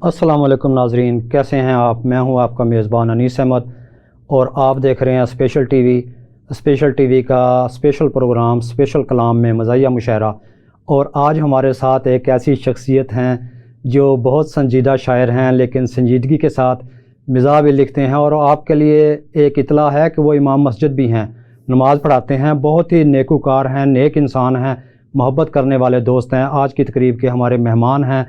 السلام علیکم ناظرین، کیسے ہیں آپ؟ میں ہوں آپ کا میزبان انیس احمد اور آپ دیکھ رہے ہیں اسپیشل ٹی وی کا اسپیشل پروگرام اسپیشل کلام میں مزاحیہ مشاعرہ۔ اور آج ہمارے ساتھ ایک ایسی شخصیت ہیں جو بہت سنجیدہ شاعر ہیں، لیکن سنجیدگی کے ساتھ مزاح بھی لکھتے ہیں۔ اور آپ کے لیے ایک اطلاع ہے کہ وہ امام مسجد بھی ہیں، نماز پڑھاتے ہیں، بہت ہی نیکوکار ہیں، نیک انسان ہیں، محبت کرنے والے دوست ہیں۔ آج کی تقریب کے ہمارے مہمان ہیں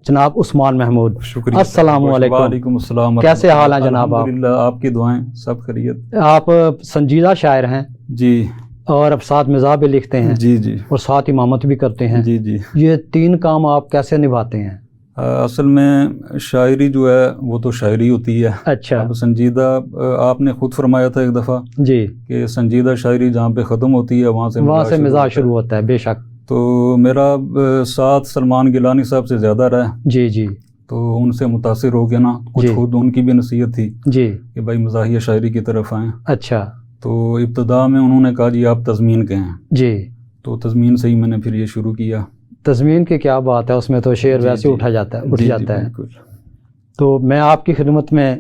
جناب عثمان محمود۔ شکریہ۔ السلام علیکم۔ وعلیکم السلام۔ کیسے حال ہیں جناب آپ؟ الحمدللہ، آپ کی دعائیں، سب خیریت۔ آپ سنجیدہ شاعر ہیں جی، اور اب ساتھ مزاح بھی لکھتے ہیں جی جی اور ساتھ امامت بھی کرتے ہیں۔ جی جی۔ یہ تین کام آپ کیسے نبھاتے ہیں؟ اصل میں شاعری جو ہے وہ تو شاعری ہوتی ہے۔ اچھا اب سنجیدہ، آپ نے خود فرمایا تھا ایک دفعہ جی، کہ سنجیدہ شاعری جہاں پہ ختم ہوتی ہے وہاں سے مزاح شروع ہوتا ہے۔ بے شک۔ تو میرا ساتھ سلمان گیلانی صاحب سے زیادہ رہا، جی جی تو ان سے متاثر ہو گیا نا، کچھ جی خود ان کی بھی نصیحت تھی جی۔ کہ بھائی مزاحیہ شاعری کی طرف آئیں۔ اچھا تو ابتدا میں انہوں نے کہا جی آپ تضمین کے ہیں، جی۔ تو تضمین سے ہی میں نے پھر یہ شروع کیا۔ تضمین کی کیا بات ہے، اس میں تو شعر جی ویسے جی اٹھ جاتا ہے بالکل۔ تو میں آپ کی خدمت میں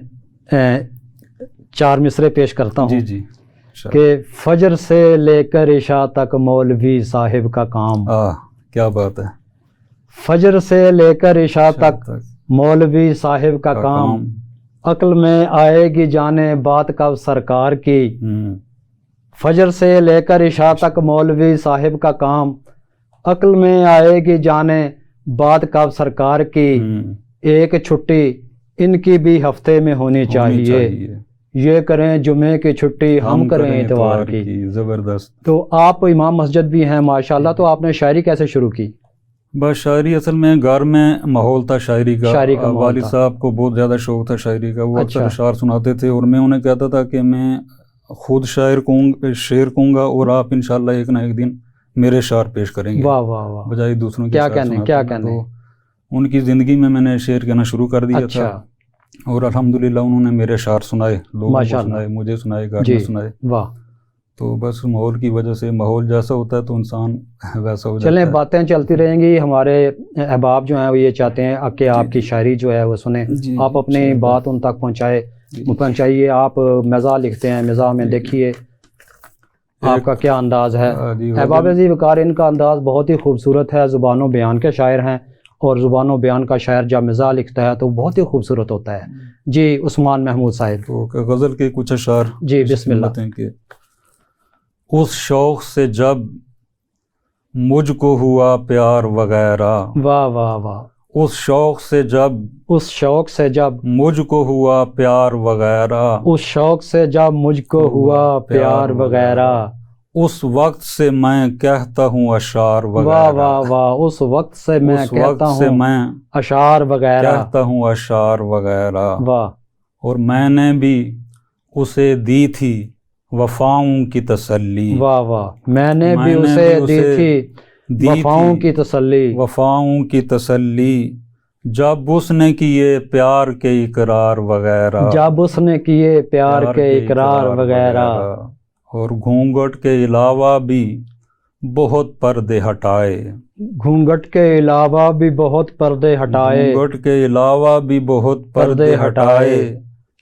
چار مصرے پیش کرتا ہوں۔ جی جی کہ فجر سے لے کر عشاء تک مولوی صاحب کا کام، کیا بات ہے۔ فجر سے لے کر عشاء تک مولوی صاحب کا کام، عقل میں آئے گی جانے بات کب سرکار کی۔ فجر سے لے کر عشاء تک مولوی صاحب کا کام، عقل میں آئے گی جانے بات کب سرکار کی۔ ایک چھٹی ان کی بھی ہفتے میں ہونی چاہیے، یہ کریں جمعے کی چھٹی ہم کریں اتوار کی۔ زبردست۔ تو آپ امام مسجد بھی ہیں ماشاءاللہ، تو آپ نے شاعری کیسے شروع کی؟ بس شاعری اصل میں گھر میں ماحول تھا شاعری کا، والد تھا۔ صاحب کو بہت زیادہ شوق تھا شاعری کا، وہ اکثر اچھا۔ اشعار سناتے تھے اور میں انہیں کہتا تھا کہ میں خود شعر کہوں گا اور آپ انشاءاللہ ایک نہ ایک دن میرے اشعار پیش کریں گے، واہ واہ واہ، بجائے دوسروں کے کیا اشعار کہنے سناتے کیا ہیں۔ کہنے۔ تو ان کی زندگی میں نے شعر کہنا شروع کر دیا اچھا تھا اور الحمدللہ انہوں نے میرے اشعار سنائے، لوگوں کو سنائے، مجھے سنائے، گھر میں سنائے۔ واہ۔ تو بس ماحول کی وجہ سے، ماحول جیسا ہوتا ہے تو انسان ویسا ہو جاتا ہے۔ چلیں باتیں چلتی رہیں گی، ہمارے احباب جو ہیں وہ یہ چاہتے ہیں کہ آپ کی شاعری جو ہے وہ سنیں، آپ اپنی بات ان تک پہنچائیے۔ آپ مزاح لکھتے ہیں، مزاح میں دیکھیے آپ کا کیا انداز ہے۔ احباب عزیز وقار، ان کا انداز بہت ہی خوبصورت ہے، زبان و بیان کے شاعر ہیں، اور زبان و بیان کا شاعر جب مزاح لکھتا ہے تو بہت ہی خوبصورت ہوتا ہے۔ جی عثمان محمود صاحب۔ تو غزل کے کچھ اشعار جی بسم اللہ۔ کہ اس شوق سے جب مجھ کو ہوا پیار وغیرہ، واہ واہ واہ۔ اس شوق سے جب مجھ کو ہوا پیار وغیرہ، اس شوق سے جب مجھ کو ہوا پیار وغیرہ، اس وقت سے میں کہتا ہوں اشعار وغیرہ، واہ واہ واہ، اس وقت سے میں کہتا ہوں اشعار وغیرہ، کہتا ہوں اشعار وغیرہ۔ واہ۔ اور میں نے بھی اسے دی تھی وفاؤں کی تسلی، واہ واہ، میں نے بھی اسے دی تھی وفاؤں کی تسلی، جب اس نے کیے پیار کے اقرار وغیرہ، جب اس نے کیے پیار کے اقرار وغیرہ۔ اور گھونگھٹ کے علاوہ بھی بہت پردے ہٹائے، گھونگھٹ کے علاوہ بھی بہت پردے ہٹائے، گھونگھٹ کے علاوہ بھی بہت پردے ہٹائے،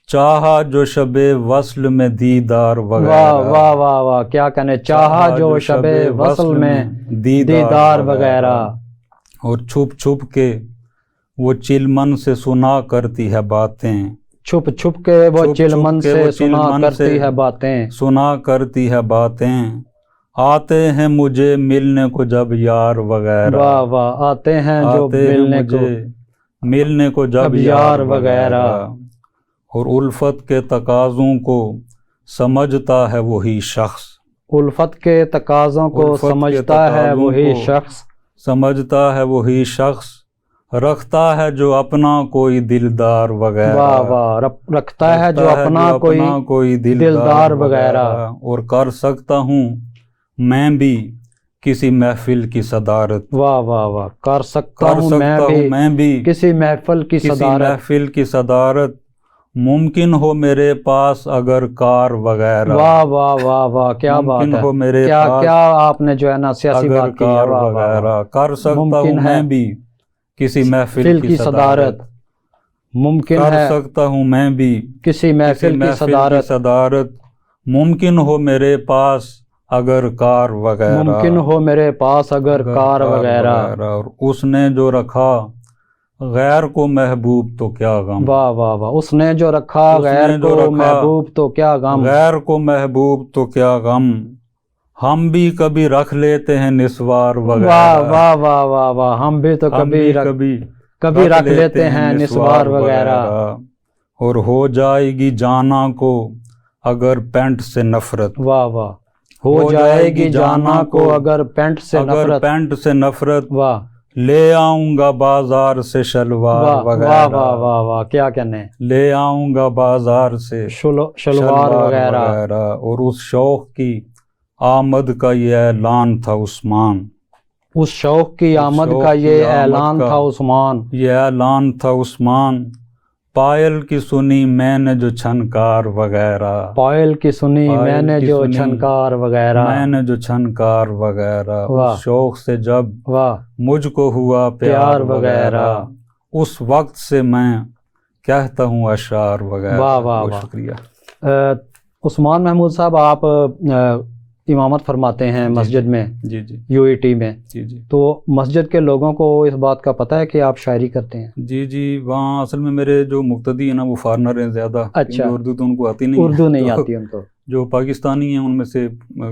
چاہا جو شب وصل میں دیدار وغیرہ، واہ واہ واہ واہ، کیا کہنے، چاہا جو شب وصل میں دیدار وغیرہ۔ اور چھپ چھپ کے وہ چلمن سے سنا کرتی ہے باتیں، چھپ چھپ کے وہ چلمن سے سنا کرتی ہے باتیں، سنا کرتی ہے باتیں، آتے ہیں مجھے ملنے کو جب یار وغیرہ، واہ واہ، آتے ہیں جو ملنے کو جب یار وغیرہ۔ اور الفت کے تقاضوں کو سمجھتا ہے وہی شخص، الفت کے تقاضوں کو سمجھتا ہے وہی شخص، رکھتا ہے جو اپنا کوئی دلدار وغیرہ، واہ واہ، رکھتا ہے جو اپنا کوئی دلدار وغیرہ۔ اور کر سکتا ہوں میں بھی کسی محفل کی صدارت، واہ واہ واہ، کر سکتا ہوں میں بھی کسی محفل کی صدارت، ممکن ہو میرے پاس اگر کار وغیرہ، واہ واہ واہ واہ، کیا بات ہے، کیا آپ نے جو ہے نا سیاسی بات کی وغیرہ، کر سکتا ہوں میں بھی کسی محفل کی صدارت، ممکن کر ہے سکتا ہوں میں بھی کسی محفل کی صدارت، ممکن ہو میرے پاس اگر کار وغیرہ، ممکن ہو میرے پاس اگر کار وغیرہ، اور اس نے جو رکھا غیر کو محبوب تو کیا غم، واہ واہ واہ، اس نے جو رکھا اس نے غیر جو کو رکھا محبوب تو کیا غم، غیر کو محبوب تو کیا غم، ہم بھی کبھی رکھ لیتے ہیں نسوار واہ وغیرہ، واہ واہ واہ واہ، ہم بھی تو ہم بھی کبھی رکھ لیتے ہیں نسوار وغیرہ، اور ہو جائے گی جانا کو اگر پینٹ سے نفرت، واہ واہ، ہو جائے گی جانا کو اگر پینٹ سے اگر نفرت، پینٹ سے نفرت، واہ لے آؤں گا بازار سے شلوار واہ واہ وغیرہ، واہ واہ واہ، کیا کہنے، لے آؤں گا بازار سے شلوار وغیرہ، اور اس شوق کی آمد کا یہ اعلان تھا عثمان، اس شوق کی آمد کا یہ اعلان تھا عثمان، یہ اعلان تھا عثمان، پائل کی سنی میں نے جو چھنکار وغیرہ، پائل کی سنی میں نے جو چھنکار وغیرہ، میں نے جو چھنکار وغیرہ، اس شوق سے جب واہ مجھ کو ہوا پیار وغیرہ، اس وقت سے میں کہتا ہوں اشعار وغیرہ۔ واہ واہ واہ، شکریہ۔ عثمان محمود صاحب، آپ امامت فرماتے ہیں مسجد میں، جی جی یو ای ٹی میں، جی جی تو مسجد کے لوگوں کو اس بات کا پتہ ہے کہ آپ شاعری کرتے ہیں؟ جی جی، وہاں اصل میں میرے جو مقتدی ہیں نا وہ فارنر ہیں زیادہ، اچھا، اردو تو ان کو آتی نہیں، اردو نہیں آتی ان کو، جو پاکستانی ہیں ان میں سے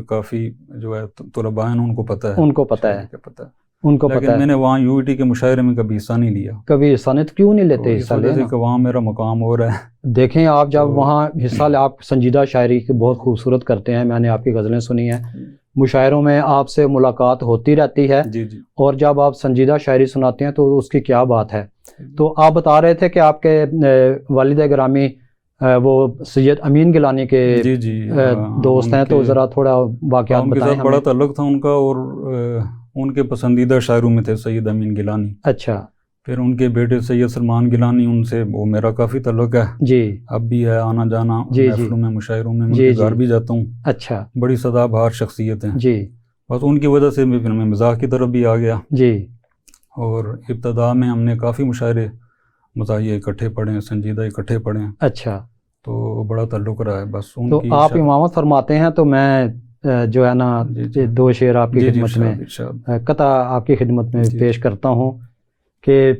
کافی جو ہے طلباء ہیں ان کو پتہ ہے، ان کو پتہ ہے، پتہ ہے، ان کو پتہ لیکن ہے، میں نے وہاں یو ای ٹی کے مشاعرے میں کبھی حصہ نہیں لیا، کبھی حصہ نہیں، کیوں نہیں لیتے حصہ؟ لینا کہ وہاں میرا مقام ہو رہا ہے۔ دیکھیں، آپ جب وہاں حصہ لے، آپ سنجیدہ شاعری کی بہت خوبصورت کرتے ہیں، میں نے آپ کی غزلیں سنی ہیں، مشاعروں میں آپ سے ملاقات ہوتی رہتی ہے، جی جی، اور جب آپ سنجیدہ شاعری سناتے ہیں تو اس کی کیا بات ہے۔ تو آپ بتا رہے تھے کہ آپ کے والد گرامی وہ سید امین گیلانی کے جی جی دوست ہیں، تو ذرا تھوڑا واقعات ان کے بتائیں ساتھ بڑا ہمیں۔ تعلق تھا ان کا، اور ان کے پسندیدہ شاعروں میں تھے سید امین گیلانی، اچھا، پھر ان کے بیٹے سید سلمان گیلانی، ان سے وہ میرا کافی تعلق ہے، جی اب بھی ہے آنا جانا محفلوں میں، مشاعروں میں، ان کے گھر بھی جاتا ہوں، اچھا، بڑی سدا بہار شخصیت ہیں، جی، بس ان کی وجہ سے میں مزاح کی طرف بھی آ گیا، جی، اور ابتدا میں ہم نے کافی مشاعرے مزاحیہ اکٹھے پڑھے ہیں، سنجیدہ اکٹھے پڑھے ہیں، اچھا، تو بڑا تعلق رہا ہے بس ان تو کی۔ آپ امامت فرماتے ہیں تو میں جو ہے نا دو شعر آپ کی خدمت میں قطع آپ کی خدمت میں پیش کرتا ہوں کہ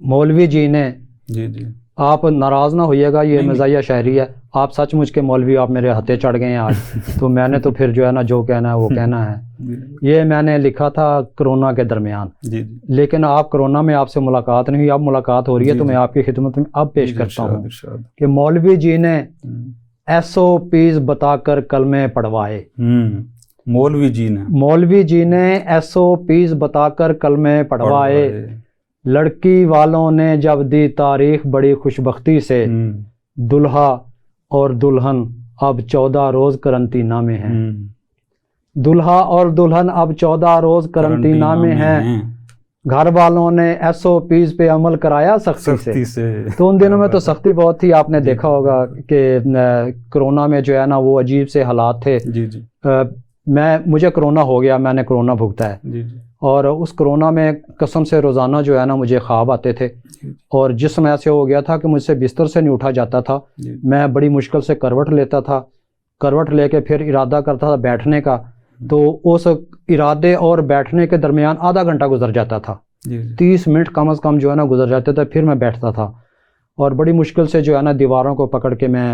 مولوی جی نے، جی جی، آپ ناراض نہ ہوئیے گا، یہ مزاحیہ شاعری ہے، آپ سچ مجھ کے مولوی، آپ میرے ہتھے چڑھ گئے ہیں آج، تو میں نے تو پھر جو ہے نا جو کہنا ہے وہ کہنا ہے۔ یہ میں نے لکھا تھا کرونا کے درمیان، لیکن آپ کرونا میں آپ سے ملاقات نہیں ہوئی، اب ملاقات ہو رہی ہے، تو میں آپ کی خدمت میں اب پیش کرتا ہوں کہ مولوی جی نے ایس او پیز بتا کر کلمے پڑھوائے، مولوی جی نے ایس او پیز بتا کر کلمے پڑھوائے، لڑکی والوں نے جب دی تاریخ بڑی خوشبختی سے، دلہا اور دلہن اب 14 روز قرنطینہ میں ہیں، دلہا اور دلہن اب 14 روز قرنطینہ میں ہیں، گھر والوں نے ایس او پیز پہ عمل کرایا سختی سے۔ تو ان دنوں میں تو سختی بہت تھی، آپ نے دیکھا ہوگا کہ کرونا میں جو ہے نا وہ عجیب سے حالات تھے۔ مجھے کرونا ہو گیا، میں نے کرونا بھگتا ہے، اور اس کرونا میں قسم سے روزانہ جو ہے نا مجھے خواب آتے تھے، اور جسم ایسے ہو گیا تھا کہ مجھ سے بستر سے نہیں اٹھا جاتا تھا، میں بڑی مشکل سے کروٹ لیتا تھا، کروٹ لے کے پھر ارادہ کرتا تھا بیٹھنے کا، تو اس ارادے اور بیٹھنے کے درمیان آدھا گھنٹہ گزر جاتا تھا، 30 منٹ کم از کم جو ہے نا گزر جاتے تھے، پھر میں بیٹھتا تھا، اور بڑی مشکل سے جو ہے نا دیواروں کو پکڑ کے میں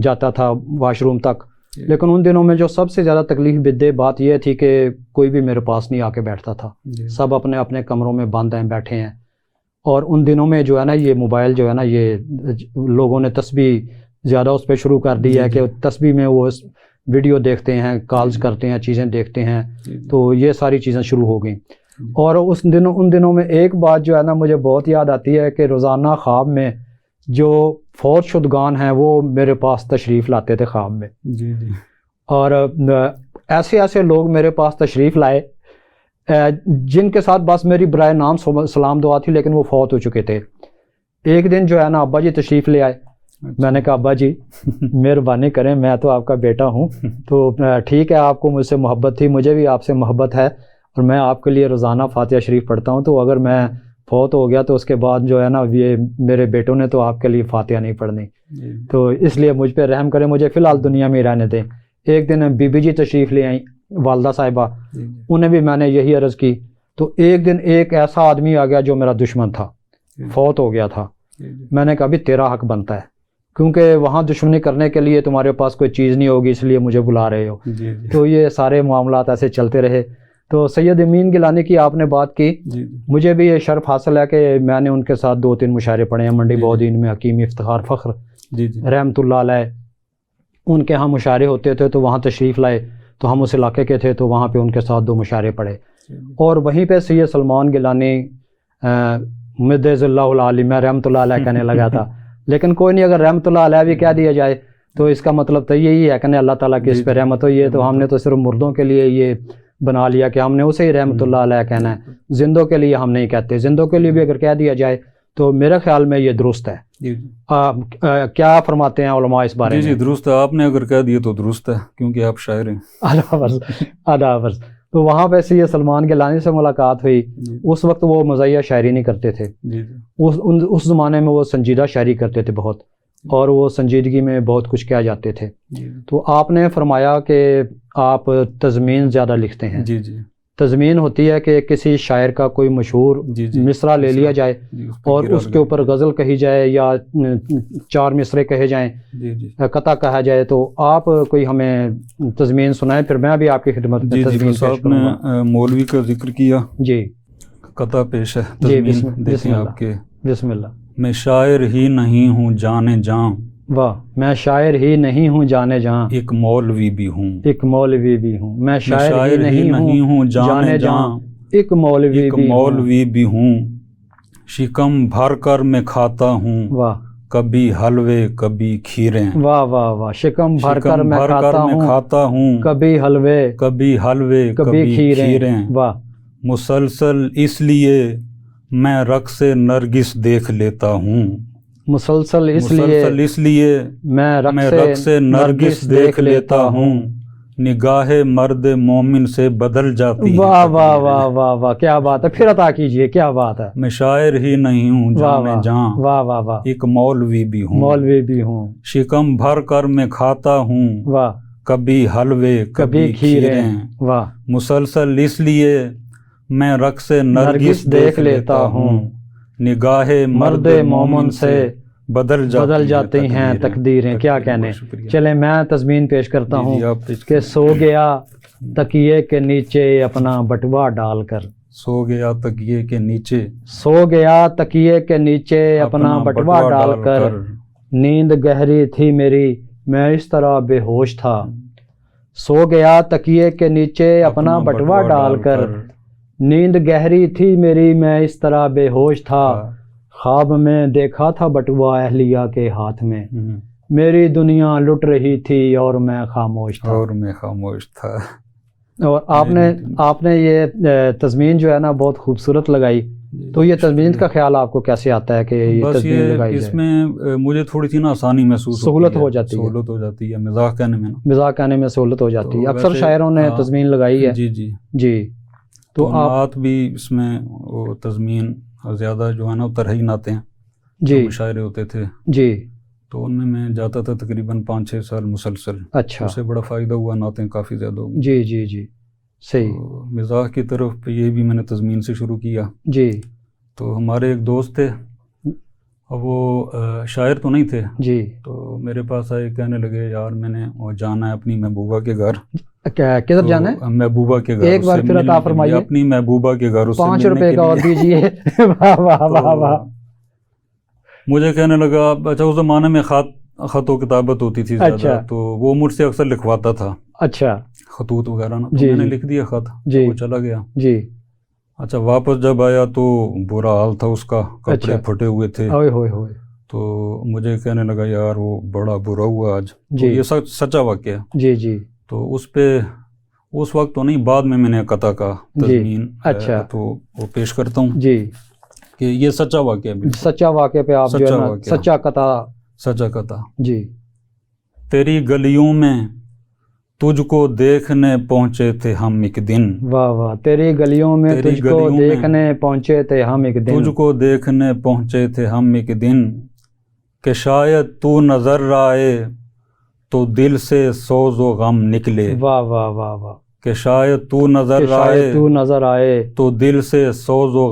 جاتا تھا واش روم تک۔ لیکن ان دنوں میں جو سب سے زیادہ تکلیف دہ بات یہ تھی کہ کوئی بھی میرے پاس نہیں آ کے بیٹھتا تھا، سب اپنے اپنے کمروں میں بند ہیں، بیٹھے ہیں، اور ان دنوں میں جو ہے نا یہ موبائل جو ہے نا یہ لوگوں نے تسبیح زیادہ اس پہ شروع کر دی ہے کہ تسبیح میں وہ ویڈیو دیکھتے ہیں، کالز کرتے ہیں، چیزیں دیکھتے ہیں، تو یہ ساری چیزیں شروع ہو گئیں۔ اور ان دنوں میں ایک بات جو ہے نا مجھے بہت یاد آتی ہے کہ روزانہ خواب میں جو فوت شدگان ہیں وہ میرے پاس تشریف لاتے تھے خواب میں، اور ایسے لوگ میرے پاس تشریف لائے جن کے ساتھ بس میری برائے نام سلام دعا تھی، لیکن وہ فوت ہو چکے تھے۔ ایک دن جو ہے نا ابا جی تشریف لے آئے، میں نے کہا ابا جی مہربانی کریں، میں تو آپ کا بیٹا ہوں، تو ٹھیک ہے، آپ کو مجھ سے محبت تھی، مجھے بھی آپ سے محبت ہے، اور میں آپ کے لیے روزانہ فاتحہ شریف پڑھتا ہوں، تو اگر میں فوت ہو گیا تو اس کے بعد جو ہے نا یہ میرے بیٹوں نے تو آپ کے لیے فاتحہ نہیں پڑھنی، تو اس لیے مجھ پہ رحم کریں، مجھے فی الحال دنیا میں رہنے دیں۔ ایک دن بی بی جی تشریف لے آئیں، والدہ صاحبہ، انہیں بھی میں نے یہی عرض کی، تو ایک دن ایک ایسا آدمی آ گیا جو میرا دشمن تھا، فوت ہو گیا تھا۔ میں نے کہا بھی تیرا حق بنتا ہے، کیونکہ وہاں دشمنی کرنے کے لیے تمہارے پاس کوئی چیز نہیں ہوگی، اس لیے مجھے بلا رہے ہو۔ تو یہ سارے معاملات ایسے چلتے رہے۔ تو سید امین گیلانی کی آپ نے بات کی، مجھے بھی یہ شرف حاصل ہے کہ میں نے ان کے ساتھ 2-3 مشاعرے پڑھے ہیں، منڈی بہودین میں حکیم افتخار فخر رحمۃ اللہ علیہ، ان کے ہاں مشاعرے ہوتے تھے تو وہاں تشریف لائے، تو ہم اس علاقے کے تھے تو وہاں پہ ان کے ساتھ 2 مشاعرے پڑھے، اور وہیں پہ سید سلمان گیلانی مدعز اللہ العالی، میں رحمۃ اللہ علیہ کہنے لگا تھا، لیکن کوئی نہیں، اگر رحمۃ اللہ علیہ بھی کہہ دیا جائے تو اس کا مطلب تو یہی ہے کہ نہیں اللہ تعالیٰ کی اس پہ رحمت ہوئی ہے، تو ہم نے تو صرف مردوں کے لیے یہ بنا لیا کہ ہم نے اسے ہی رحمۃ اللہ علیہ کہنا ہے، زندوں کے لیے ہم نہیں کہتے۔ زندوں کے لیے بھی اگر کہہ دیا جائے تو میرے خیال میں یہ درست ہے۔ کیا فرماتے ہیں علماء اس بارے میں؟ جی درست ہے، آپ نے اگر کہہ دیے تو درست ہے، کیونکہ آپ شاعر ہیں۔ آدھا فرض۔ تو وہاں پہ سید سلمان گیلانی سے ملاقات ہوئی، اس وقت وہ مزاحیہ شاعری نہیں کرتے تھے، اس زمانے میں وہ سنجیدہ شاعری کرتے تھے بہت، اور وہ سنجیدگی میں بہت کچھ کہہ جاتے تھے۔ تو آپ نے فرمایا کہ آپ تضمین زیادہ لکھتے ہیں۔ جی جی، تضمین ہوتی ہے کہ کسی شاعر کا کوئی مشہور مصرع لے لیا جائے اور اس کے اوپر غزل کہی جائے یا 4 مصرے کہے جائیں، قطع کہا جائے، تو آپ کوئی ہمیں تضمین سنائیں، پھر میں بھی آپ کی خدمت میں تضمین پیش آپ کروں گا۔ نے مولوی کا ذکر کیا، جی قطع پیش ہے، جی، تضمین دیکھیں آپ کے۔ بسم اللہ۔ میں شاعر ہی نہیں ہوں جانے جاں، واہ، میں شاعر ہی نہیں ہوں جانے جاں، ایک مولوی بھی ہوں، ایک مولوی بھی ہوں۔ میں شاعر ہی نہیں ہوں جانے جاں، ایک مولوی بھی ہوں۔ شکم بھر کر میں کھاتا ہوں، واہ، کبھی حلوے کبھی کھیریں، واہ واہ واہ، شکم بھر کر میں کھاتا ہوں، کبھی حلوے کبھی کھیریں، واہ، مسلسل اس لیے میں رقص نرگس دیکھ لیتا ہوں، مسلسل اس لیے میں رقص نرگس دیکھ لیتا ہوں، نگاہ مرد مومن سے بدل جاتی ہے۔ واہ واہ واہ واہ واہ، کیا بات ہے، پھر عطا کیجئے، کیا بات ہے۔ میں شاعر ہی نہیں ہوں جانے جاں، واہ واہ واہ، ایک مولوی بھی ہوں، شکم بھر کر میں کھاتا ہوں، واہ، کبھی حلوے کبھی کھیریں، واہ، مسلسل اس لیے میں رقص نرگس دیکھ لیتا ہوں، نگاہ مرد مومن سے بدل جاتی ہیں تقدیریں، کیا کہنے۔ چلے میں تضمین پیش کرتا ہوں کہ سو گیا تکیے کے نیچے اپنا بٹوا ڈال کر، سو گیا تکیے کے نیچے، سو گیا تکیے کے نیچے اپنا بٹوا ڈال کر، نیند گہری تھی میری میں اس طرح بے ہوش تھا، سو گیا تکیے کے نیچے اپنا بٹوا ڈال کر، نیند گہری تھی میری میں اس طرح بے ہوش تھا، خواب میں دیکھا تھا بٹوا اہلیہ کے ہاتھ میں، میری دنیا لٹ رہی تھی اور میں خاموش تھا۔ اور آپ نے یہ تضمین جو ہے نا بہت خوبصورت لگائی، تو یہ تضمین کا خیال آپ کو کیسے آتا ہے کہ یہ تضمین لگائی جائے؟ اس میں مجھے تھوڑی سی نا آسانی محسوس سہولت ہو جاتی ہے، مزاح کہنے میں سہولت ہو جاتی ہے، اکثر شاعروں نے تضمین لگائی ہے۔ جی، تو نعت بھی اس میں وہ تضمین زیادہ جو ہے نا ترہی نعتیں ہیں، مشاعرے ہوتے تھے، جی، تو ان میں جاتا تھا تقریباً 5-6 سال مسلسل۔ اچھا، اس سے بڑا فائدہ ہوا، نعتیں کافی زیادہ ہو گئی۔ جی صحیح۔ مزاح کی طرف یہ بھی میں نے تضمین سے شروع کیا۔ جی، تو ہمارے ایک دوست تھے، وہ شاعر تو نہیں تھے، جی، تو میرے پاس آئے، کہنے لگے یار میں نے جانا ہے اپنی محبوبہ کے گھر۔ کدھر جانا ہے؟ محبوبہ کے گھر، ایک بار پھر عطا فرمائیے۔ اپنی محبوبہ کے گھر، 5 روپے کا اور دیجیے۔ واہ واہ واہ واہ۔ مجھے کہنے لگا، اچھا اس زمانے میں خط و کتابت ہوتی تھی زیادہ، تو وہ مجھ سے اکثر لکھواتا تھا، اچھا خطوط وغیرہ نا، تو میں نے لکھ دیا خط، وہ چلا گیا۔ جی، اچھا واپس جب آیا تو برا حال تھا اس کا، کپڑے پھٹے ہوئے تھے، تو مجھے کہنے لگا یار وہ بڑا برا ہوا آج۔ یہ سچا واقعہ ہے۔ جی جی، تو اس پہ اس وقت تو نہیں، بعد میں نے قطع کا تضمین تو وہ پیش کرتا ہوں جی، کہ یہ سچا واقعہ ہے، سچا واقعہ پہ آپ جو ہے نا سچا قطع جی۔ تیری گلیوں میں تجھ کو دیکھنے پہنچے تھے ہم ایک دن. واہ واہ. تیری گلیوں میں تجھ کو دیکھنے پہنچے تھے ہم ایک دن. تجھ کو دیکھنے پہنچے تھے ہم ایک دن کہ شاید تو نظر آئے تو دل سے سوز و غم نکلے. واہ واہ واہ واہ. کہ شاید تو نظر آئے تو دل سے سوز و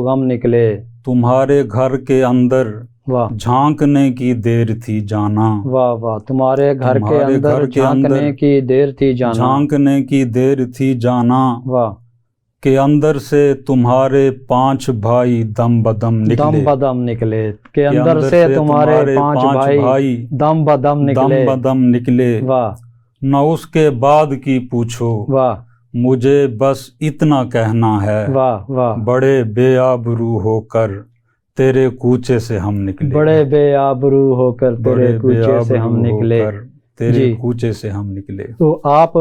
غم نکلے. تمہارے گھر کے اندر جھانکنے کی دیر تھی جانا. واہ واہ. تمہارے گھر کے اندر جھانکنے کی دیر تھی جانا. جھانکنے کی دیر تھی جانا. واہ. کہ اندر سے تمہارے 5 بھائی دم بدم نکلے. کہ اندر سے تمہارے 5 بھائی دم بدم نکلے. واہ. نہ اس کے بعد کی پوچھو. واہ. مجھے بس اتنا کہنا ہے. واہ واہ. بڑے بے آبرو ہو کر تیرے کوچے سے ہم نکلے. بڑے بے آبرو ہو کر تیرے کوچے سے ہم نکلے. تیرے کوچے سے ہم نکلے. تو آپ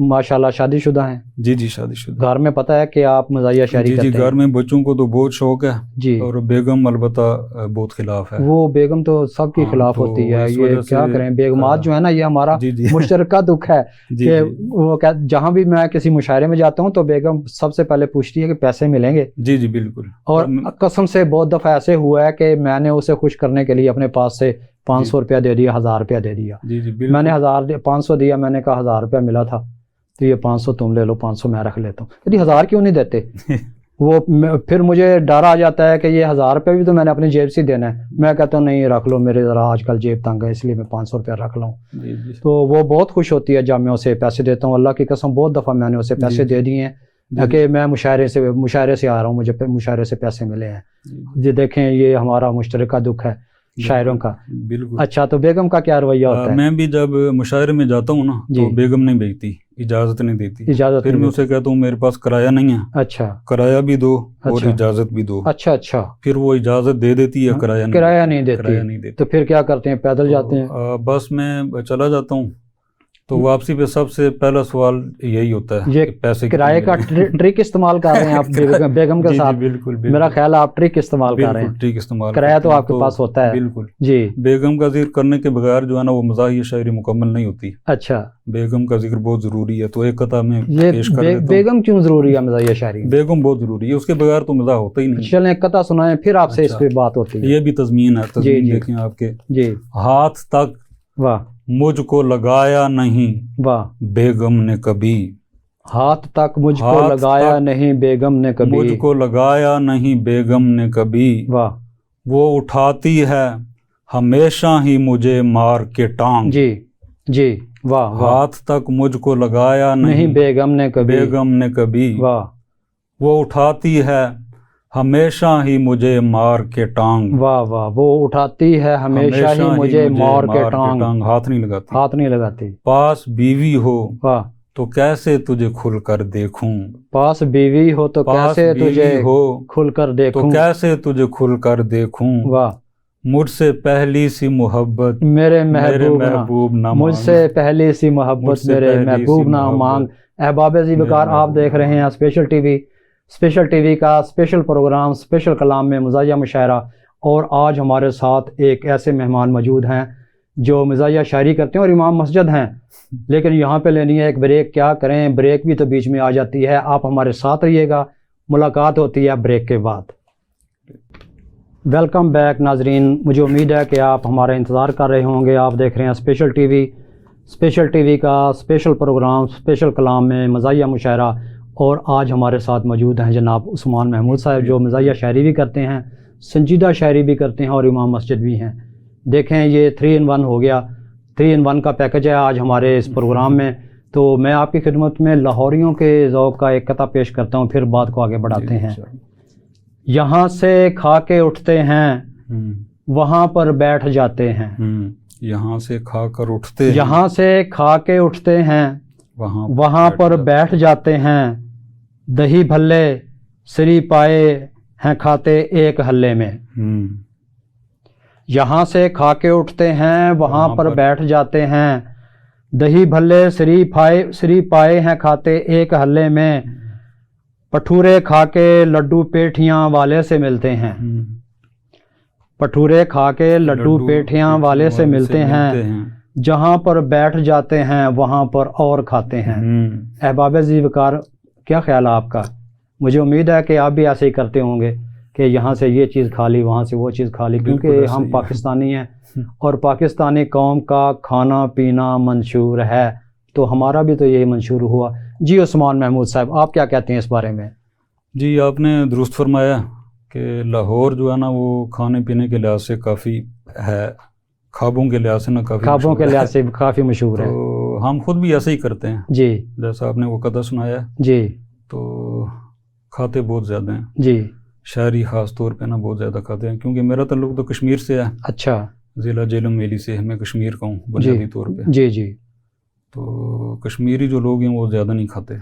ماشاءاللہ شادی شدہ ہیں؟ جی جی شادی شدہ. گھر میں پتہ ہے کہ آپ مزاحیہ شاعری کرتے ہیں؟ جی گھر میں بچوں کو تو بہت شوق ہے. جی. اور بیگم البتہ بہت خلاف ہے. وہ بیگم تو سب کی خلاف ہوتی ہے. یہ کیا کریں، بیگمات جو ہے نا یہ ہمارا مشترکہ دکھ ہے کہ وہ جہاں بھی میں کسی مشاعرے میں جاتا ہوں تو بیگم سب سے پہلے پوچھتی ہے کہ پیسے ملیں گے. جی جی بالکل. اور قسم سے بہت دفعہ ایسے ہوا ہے کہ میں نے اسے خوش کرنے کے لیے اپنے پاس سے 500 روپیہ دے دیا، 1000 روپیہ دے دیا. میں نے 500 دیا، میں نے کہا 1000 روپیہ ملا تھا تو یہ 500 تم لے لو، 500 میں رکھ لیتا ہوں. یعنی 1000 کیوں نہیں دیتے؟ وہ پھر مجھے ڈر آ جاتا ہے کہ یہ 1000 روپیہ بھی تو میں نے اپنی جیب سے دینا ہے. میں کہتا ہوں نہیں رکھ لو، میرے ذرا آج کل جیب تنگ ہے اس لیے میں 500 روپیہ رکھ لوں. تو وہ بہت خوش ہوتی ہے جب میں اسے پیسے دیتا ہوں. اللہ کی قسم بہت دفعہ میں نے اسے پیسے دے دیے ہیں کہ میں مشاعرے سے آ رہا ہوں، مجھے مشاعرے سے پیسے ملے ہیں. یہ دیکھیں یہ ہمارا مشترکہ دکھ ہے شاعروں کا. بالکل. اچھا تو بیگم کا کیا رویہ ہوتا ہے؟ میں بھی جب مشاعرے میں جاتا ہوں نا تو بیگم نہیں بھیجتی، اجازت نہیں دیتی. اجازت؟ پھر میں اسے کہتا ہوں میرے پاس کرایہ نہیں ہے. اچھا. کرایہ بھی دو اور اجازت بھی دو. اچھا اچھا. پھر وہ اجازت دے دیتی ہے، کرایہ نہیں دیتی. تو پھر کیا کرتے ہیں؟ پیدل جاتے ہیں؟ بس میں چلا جاتا ہوں. تو واپسی پہ سب سے پہلا سوال یہی ہوتا ہے یہ پیسے کرائے کا ٹرک استعمال کر رہے ہیں آپ بیگم کے ساتھ؟ بالکل. میرا خیال ہے آپ ٹرک استعمال کر رہے ہیں. ٹرک استعمال. کرایہ تو آپ کے پاس ہوتا ہے. بالکل. جی. بیگم کا ذکر کرنے کے بغیر جو ہے نا وہ مزاحیہ شاعری مکمل نہیں ہوتی. اچھا. بیگم کا ذکر بہت ضروری ہے. تو ایک قطعہ میں پیش کر دیتا ہوں. بیگم کیوں ضروری ہے مزاحیہ شاعری؟ بیگم بہت ضروری ہے، اس کے بغیر تو مزاح ہوتا ہی نہیں. چلیں ایک قطعہ سنائیں پھر آپ سے اس پہ بات ہوتی ہے. یہ بھی تضمین ہے. تضمین دیکھیں آپ کے. جی. ہاتھ تک واہ مجھ کو لگایا نہیں واہ بیگم نے کبھی. ہاتھ تک مجھ کو لگایا نہیں بیگم نے کبھی. مجھ کو لگایا نہیں بیگم نے کبھی. واہ. وہ اٹھاتی ہے ہمیشہ ہی مجھے مار کے ٹانگ. جی جی. واہ. ہاتھ تک مجھ کو لگایا نہیں بیگم نے کبھی. بیگم نے کبھی. واہ. وہ اٹھاتی ہے ہمیشہ ہی مجھے مار کے ٹانگ. واہ واہ. وہ اٹھاتی ہے ہمیشہ ہی مجھے مار کے ٹانگ. ہاتھ نہیں لگاتی. ہاتھ نہیں لگاتی. پاس بیوی ہو واہ تو کیسے تجھے کھل کر دیکھوں. پاس بیوی ہو تو کیسے تجھے کھل کر دیکھوں. تو کیسے تجھے کھل کر دیکھوں. واہ. مجھ سے پہلی سی محبت میرے محبوب نہ مجھ سے پہلی سی محبت میرے محبوب نہ مانگ. احباب عزیز وقار آپ دیکھ رہے ہیں اسپیشل ٹی وی کا اسپیشل پروگرام اسپیشل کلام میں مزاحیہ مشاعرہ. اور آج ہمارے ساتھ ایک ایسے مہمان موجود ہیں جو مزاحیہ شاعری کرتے ہیں اور امام مسجد ہیں، لیکن یہاں پہ لینی ہے ایک بریک. کیا کریں، بریک بھی تو بیچ میں آ جاتی ہے. آپ ہمارے ساتھ رہیے گا، ملاقات ہوتی ہے بریک کے بعد. ویلکم بیک ناظرین، مجھے امید ہے کہ آپ ہمارا انتظار کر رہے ہوں گے. آپ دیکھ رہے ہیں اسپیشل ٹی وی کا اسپیشل پروگرام اسپیشل کلام میں مزاحیہ مشاعرہ. اور آج ہمارے ساتھ موجود ہیں جناب عثمان محمود صاحب جو مزاحیہ شاعری بھی کرتے ہیں، سنجیدہ شاعری بھی کرتے ہیں اور امام مسجد بھی ہیں. دیکھیں یہ 3 in 1 ہو گیا. 3 in 1 کا پیکج ہے آج ہمارے اس پروگرام میں. تو میں آپ کی خدمت میں لاہوریوں کے ذوق کا ایک قطعہ پیش کرتا ہوں، پھر بات کو آگے بڑھاتے ہیں. یہاں سے کھا کے اٹھتے ہیں وہاں پر بیٹھ جاتے ہیں. یہاں سے کھا کر اٹھتے، یہاں سے کھا کے اٹھتے ہیں وہاں پر بیٹھ جاتے ہیں. دہی بھلے سری پائے ہیں کھاتے ایک حلے میں. یہاں سے کھا کے اٹھتے ہیں وہاں پر بیٹھ جاتے ہیں. دہی بھلے سری پائے ہیں کھاتے ایک حلے میں. پٹھورے کھا کے لڈو پیٹھیاں والے سے ملتے ہیں. پٹھورے کھا کے لڈو پیٹھیاں والے سے ملتے ہیں. جہاں پر بیٹھ جاتے ہیں وہاں پر اور کھاتے ہیں. احباب ذی وقار کیا خیال ہے آپ کا؟ مجھے امید ہے کہ آپ بھی ایسے ہی کرتے ہوں گے کہ یہاں سے یہ چیز کھا لی وہاں سے وہ چیز کھا لی، کیونکہ ہم پاکستانی ہیں اور پاکستانی قوم کا کھانا پینا منشور ہے، تو ہمارا بھی تو یہی منشور ہوا. جی عثمان محمود صاحب، آپ کیا کہتے ہیں اس بارے میں؟ جی آپ نے درست فرمایا کہ لاہور جو ہے نا وہ کھانے پینے کے لحاظ سے کافی ہے، خوابوں کے لحاظ سے نا کافی خوابوں کے لحاظ سے کافی مشہور ہے. تو ہم خود بھی ایسے ہی کرتے ہیں جی، جیسا آپ نے وہ قطع سنایا. جی، تو کھاتے بہت زیادہ ہیں. جی، شہری خاص طور پہ نا بہت زیادہ کھاتے ہیں، کیونکہ میرا تعلق تو کشمیر سے ہے. اچھا، ضلع جہلم ویلی سے، میں کشمیر کا ہوں بنیادی طور پہ. جی جی. تو کشمیری جو لوگ ہیں وہ زیادہ نہیں کھاتے،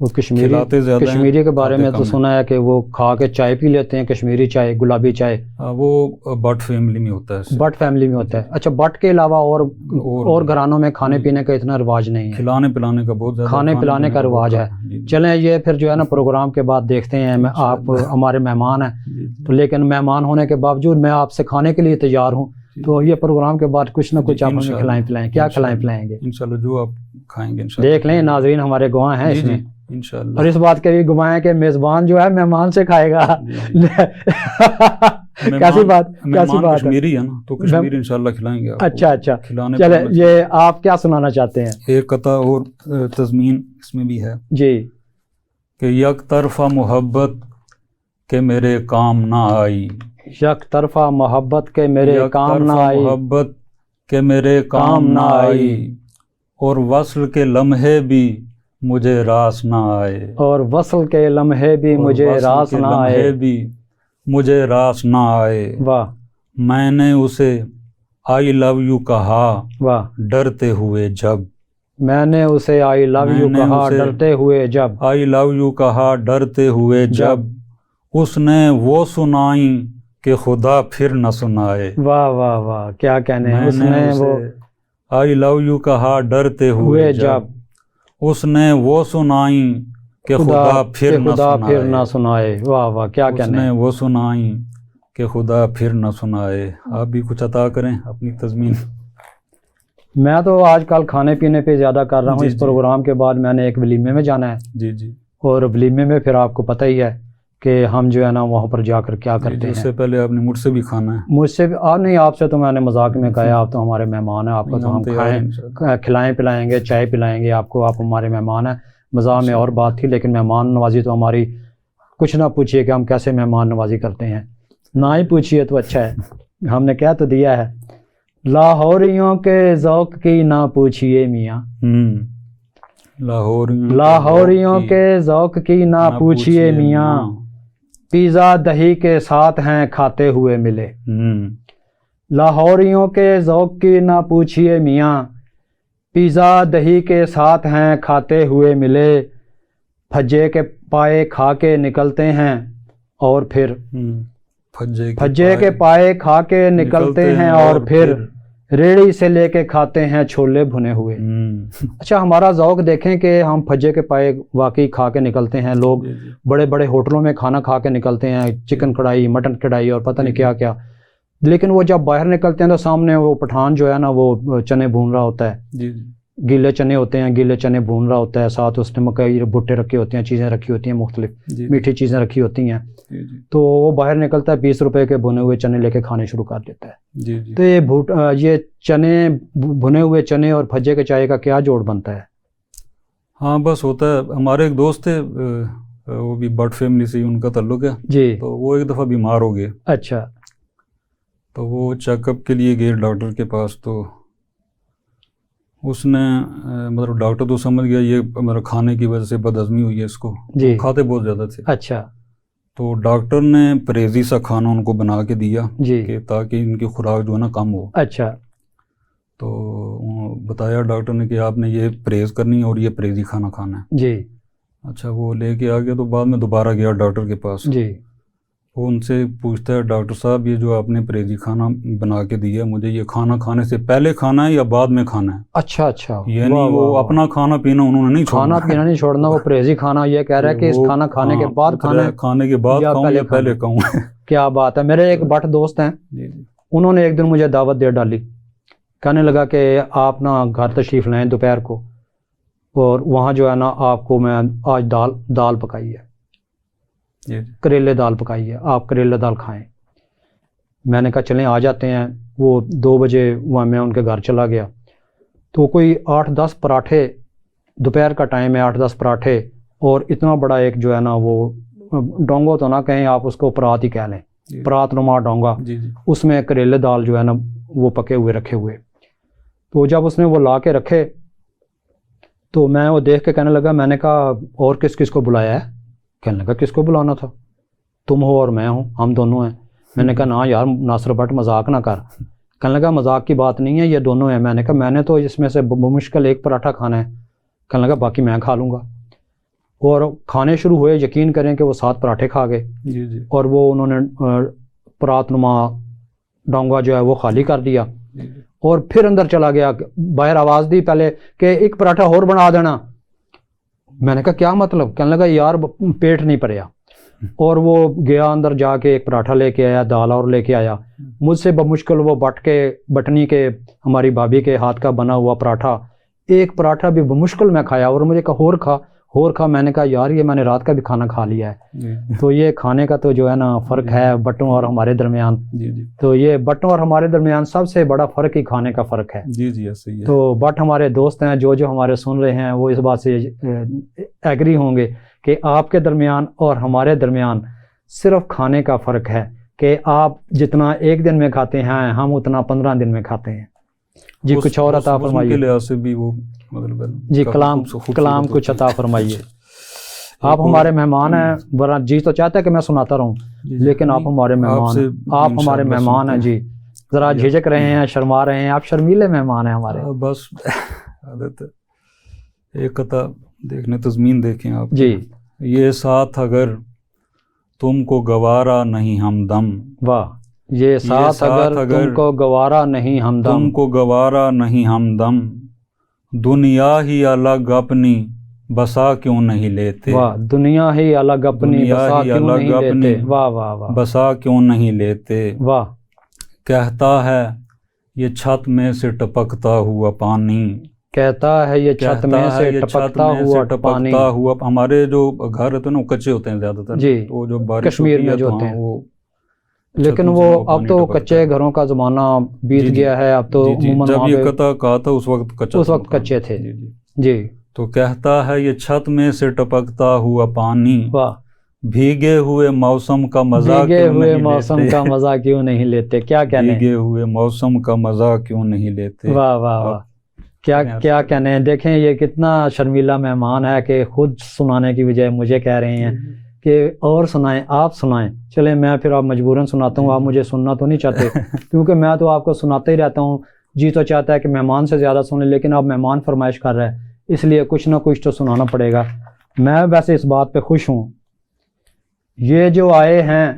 وہ کشمیری کے بارے میں تو سنا ہے کہ وہ کھا کے چائے پی لیتے ہیں، کشمیری چائے، گلابی چائے. وہ بٹ فیملی میں ہوتا ہے. بٹ فیملی میں ہوتا ہے. اچھا، بٹ کے علاوہ اور گھرانوں میں کھانے پینے کا اتنا رواج نہیں ہے. کھلانے پلانے کا بہت زیادہ، کھانے پلانے کا رواج ہے. چلیں یہ پھر جو ہے نا پروگرام کے بعد دیکھتے ہیں. آپ ہمارے مہمان ہیں تو، لیکن مہمان ہونے کے باوجود میں آپ سے کھانے کے لیے تیار ہوں. تو یہ پروگرام کے بعد کچھ نہ کچھ آپ ہمیں کھلائیں پلائیں. کیا کھلائیں پلائیں گے؟ انشاءاللہ جو آپ کھائیں گے انشاءاللہ. دیکھ لیں ناظرین ہمارے گواہ ہیں اس میں، انشاءاللہ. اور اس بات کے بھی گواہ ہیں کہ میزبان جو ہے مہمان سے کھائے گا. کیسی بات کشمیری ہے نا، تو کشمیری انشاءاللہ کھلائیں گے. اچھا اچھا، چلے یہ آپ کیا سنانا چاہتے ہیں؟ ایک قطع اور تضمین اس میں بھی ہے جی، کہ یک طرفہ محبت کہ میرے کام نہ آئی، یک طرفہ محبت کے میرے کام نہ آئی، محبت کہ میرے کام نہ آئی، اور وصل کے لمحے بھی مجھے راس نہ آئے، اور وصل کے لمحے بھی مجھے راس نہ آئے، بھی مجھے راس نہ آئے. واہ. میں نے اسے آئی لو یو کہا، واہ، ڈرتے ہوئے جب، میں نے اسے آئی لو یو کہا ڈرتے ہوئے جب، آئی لو یو کہا ڈرتے ہوئے جب، اس نے وہ سنائی کہ خدا پھر نہ سنائے. واہ واہ واہ، کیا کہنے ہیں. اس نے وہ آئی لو یو کہا ڈرتے ہوئے جب، اس نے وہ سنائی کہ خدا پھر نہ سنائے. واہ واہ، کیا کہنے ہیں. اس نے وہ سنائی کہ خدا پھر نہ سنائے. آپ بھی کچھ عطا کریں اپنی تضمین. میں تو آج کل کھانے پینے پہ زیادہ کر رہا ہوں. اس پروگرام کے بعد میں نے ایک ولیمے میں جانا ہے. جی جی. اور ولیمے میں پھر آپ کو پتہ ہی ہے کہ ہم جو ہے نا وہاں پر جا کر کیا کرتے ہیں. اس سے پہلے آپ نے مجھ سے بھی کھانا ہے. مجھ سے بھی نہیں، آپ سے تو میں نے مذاق میں کہا، آپ تو ہمارے مہمان ہیں، آپ کو تو ہم کھلائیں پلائیں گے، چائے پلائیں گے آپ کو. آپ ہمارے مہمان ہیں. مزاح میں اور بات تھی، لیکن مہمان نوازی تو ہماری کچھ نہ پوچھیے کہ ہم کیسے مہمان نوازی کرتے ہیں. نہ ہی پوچھیے تو اچھا ہے. ہم نے کیا تو دیا ہے، لاہوریوں کے ذوق کی نہ پوچھیے میاں، لاہوریوں کے ذوق کی نہ پوچھیے میاں، پیزا دہی کے ساتھ ہیں کھاتے ہوئے ملے. لاہوریوں کے ذوق کی نہ پوچھیے میاں، پیزا دہی کے ساتھ ہیں کھاتے ہوئے ملے، پھجے کے پائے کھا کے نکلتے ہیں اور پھر پھجے کے پائے کھا کے نکلتے ہیں اور پھر ریڑھی سے لے کے کھاتے ہیں چھولے بھنے ہوئے. اچھا، ہمارا ذوق دیکھیں کہ ہم پھجے کے پائے واقعی کھا کے نکلتے ہیں. لوگ بڑے بڑے ہوٹلوں میں کھانا کھا کے نکلتے ہیں، چکن کڑھائی، مٹن کڑھائی اور پتہ نہیں کیا کیا، لیکن وہ جب باہر نکلتے ہیں تو سامنے وہ پٹھان جو ہے نا وہ چنے بھون رہا ہوتا ہے. گیلے چنے ہوتے ہیں، گیلے چنے بھون رہا ہوتا ہے، ساتھ اس نے مکئی بھٹے رکھے ہوتے ہیں، چیزیں رکھی ہوتی ہیں، مختلف میٹھی چیزیں رکھی ہوتی ہیں. تو وہ باہر نکلتا ہے، 20 روپے کے بھنے ہوئے چنے لے کے کھانے شروع کر دیتا ہے. تو یہ چنے، بھنے ہوئے چنے اور پھجے کے چائے کا کیا جوڑ بنتا ہے؟ ہاں بس ہوتا ہے. ہمارے ایک دوست تھے، وہ بھی بٹ فیملی سے ان کا تعلق ہے. جی. تو وہ ایک دفعہ بیمار ہو گئے. اچھا. تو وہ چیک اپ کے لیے گئے ڈاکٹر کے پاس. تو اس نے مطلب ڈاکٹر تو سمجھ گیا یہ میرا کھانے کی وجہ سے بد ہضمی ہوئی ہے اس کو. جی. کھاتے بہت زیادہ تھے. اچھا. تو ڈاکٹر نے پرہیزی سا کھانا ان کو بنا کے دیا. جی. کہ تاکہ ان کی خوراک جو ہے نا کم ہو. اچھا. تو بتایا ڈاکٹر نے کہ آپ نے یہ پرہیز کرنی ہے اور یہ پرہیزی کھانا کھانا ہے. جی. اچھا، وہ لے کے آ گیا. تو بعد میں دوبارہ گیا ڈاکٹر کے پاس. جی. وہ ان سے پوچھتا ہے، ڈاکٹر صاحب یہ جو آپ نے پرہیزی کھانا بنا کے دیا مجھے، یہ کھانا کھانے سے پہلے کھانا ہے یا بعد میں کھانا ہے؟ اچھا اچھا. یعنی وہ اپنا کھانا پینا انہوں نے نہیں چھوڑنا. کھانا پینا نہیں چھوڑنا، وہ پرہیزی کھانا یہ کہہ رہا ہے کہ اس کھانا کھانے کے بعد کھانا ہے. کھانے کے بعد کھاؤں یا پہلے کھاؤں. کیا بات ہے. میرے ایک بٹ دوست ہیں، انہوں نے ایک دن مجھے دعوت دے ڈالی کہنے لگا کہ آپ نا گھر تشریف لائیں دوپہر کو، اور وہاں جو ہے نا آپ کو میں آج دال پکائی ہے، کریلے دال پکائی ہے، آپ کریلے دال کھائیں۔ میں نے کہا چلیں آ جاتے ہیں۔ وہ 2 بجے وہاں میں ان کے گھر چلا گیا، تو کوئی 8-10 پراٹھے، دوپہر کا ٹائم ہے، 8-10 پراٹھے، اور اتنا بڑا ایک جو ہے نا وہ ڈونگو تو نہ کہیں آپ اس کو، پرات ہی کہہ لیں، پرات نما ڈونگا، اس میں کریلے دال جو ہے نا وہ پکے ہوئے رکھے ہوئے۔ تو جب اس نے وہ لا کے رکھے تو میں وہ دیکھ کے کہنے لگا، میں نے کہا اور کس کس کو بلایا ہے؟ کہنے لگا کس کو بلانا تھا، تم ہو اور میں ہوں، ہم دونوں ہیں۔ میں نے کہا نا یار ناصر بٹ مذاق نہ کر۔ کہنے لگا مذاق کی بات نہیں ہے، یہ دونوں ہیں۔ میں نے کہا میں نے تو اس میں سے بمشکل ایک پراٹھا کھانا ہے۔ کہنے لگا باقی میں کھا لوں گا۔ اور کھانے شروع ہوئے، یقین کریں کہ وہ 7 پراٹھے کھا گئے، اور وہ انہوں نے پرات نما ڈونگا جو ہے وہ خالی کر دیا، اور پھر اندر چلا گیا۔ باہر آواز دی پہلے کہ ایک پراٹھا اور بنا دینا۔ میں نے کہا کیا مطلب؟ کہنے لگا یار پیٹ نہیں بھریا، اور وہ گیا اندر جا کے ایک پراٹھا لے کے آیا، دال اور لے کے آیا۔ مجھ سے بمشکل وہ بٹنی کے ہماری بھابھی کے ہاتھ کا بنا ہوا پراٹھا، ایک پراٹھا بھی بمشکل میں کھایا، اور مجھے کہا اور کھا۔ میں نے کہا یار یہ میں نے رات کا بھی کھانا کھا لیا ہے۔ تو یہ کھانے کا تو جو ہے نا فرق ہے بٹوں اور ہمارے درمیان۔ تو یہ بٹوں اور ہمارے درمیان سب سے بڑا فرق ہی کھانے کا فرق ہے۔ صحیح ہے۔ تو بٹ ہمارے دوست ہیں جو ہمارے سن رہے ہیں وہ اس بات سے ایگری ہوں گے کہ آپ کے درمیان اور ہمارے درمیان صرف کھانے کا فرق ہے کہ آپ جتنا ایک دن میں کھاتے ہیں ہم اتنا 15 دن میں کھاتے ہیں۔ جی کچھ اور عطا فرمائیے۔ جی کلام کچھ عطا فرمائیے۔ آپ ہمارے مہمان ہیں، ورنہ جی تو چاہتا ہے کہ میں سناتا رہوں، لیکن آپ ہمارے مہمان ہیں، آپ ہمارے مہمان ہیں۔ جی ذرا جھجک رہے ہیں، شرما رہے ہیں، آپ شرمیلے مہمان ہیں ہمارے۔ بس عادت ہے۔ ایک عطا دیکھنے تضمین دیکھیں آپ۔ جی یہ ساتھ اگر تم کو گوارا نہیں ہمدم، واہ، یہ ساتھ اگر تم کو گوارا نہیں ہمدم، تم کو گوارا نہیں ہمدم، دنیا ہی الگ اپنی بسا کیوں نہیں لیتے، واہ، دنیا ہی الگ اپنی بسا کیوں نہیں لیتے، واہ واہ واہ، بسا کیوں نہیں لیتے، واہ، کہتا ہے یہ چھت میں سے ٹپکتا ہوا پانی، کہتا ہے یہ چھت میں سے ٹپکتا ہوا پانی۔ ہمارے جو گھر ہوتے ہیں نا وہ کچے ہوتے ہیں زیادہ تر، جی وہ جو بارش کشمیر میں جو ہوتے ہیں، لیکن وہ اب تو کچے گھروں کا زمانہ بیت گیا ہے، اب تو جب یہ قطع کہا تھا اس وقت کچے تھے۔ جی تو کہتا ہے یہ چھت میں سے ٹپکتا ہوا پانی، واہ، بھیگے ہوئے موسم کا مزہ کیوں نہیں لیتے، کیا کہنے، بھیگے ہوئے موسم کا مزہ کیوں نہیں لیتے، واہ واہ واہ، کیا کہنے ہیں۔ دیکھیں یہ کتنا شرمیلا مہمان ہے کہ خود سنانے کی بجائے مجھے کہہ رہے ہیں کہ اور سنائیں، آپ سنائیں۔ چلیں میں پھر آپ مجبوراً سناتا ہوں، آپ مجھے سننا تو نہیں چاہتے کیونکہ میں تو آپ کو سناتا ہی رہتا ہوں۔ جی تو چاہتا ہے کہ مہمان سے زیادہ سنیں، لیکن اب مہمان فرمائش کر رہا ہے، اس لیے کچھ نہ کچھ تو سنانا پڑے گا۔ میں ویسے اس بات پہ خوش ہوں، یہ جو آئے ہیں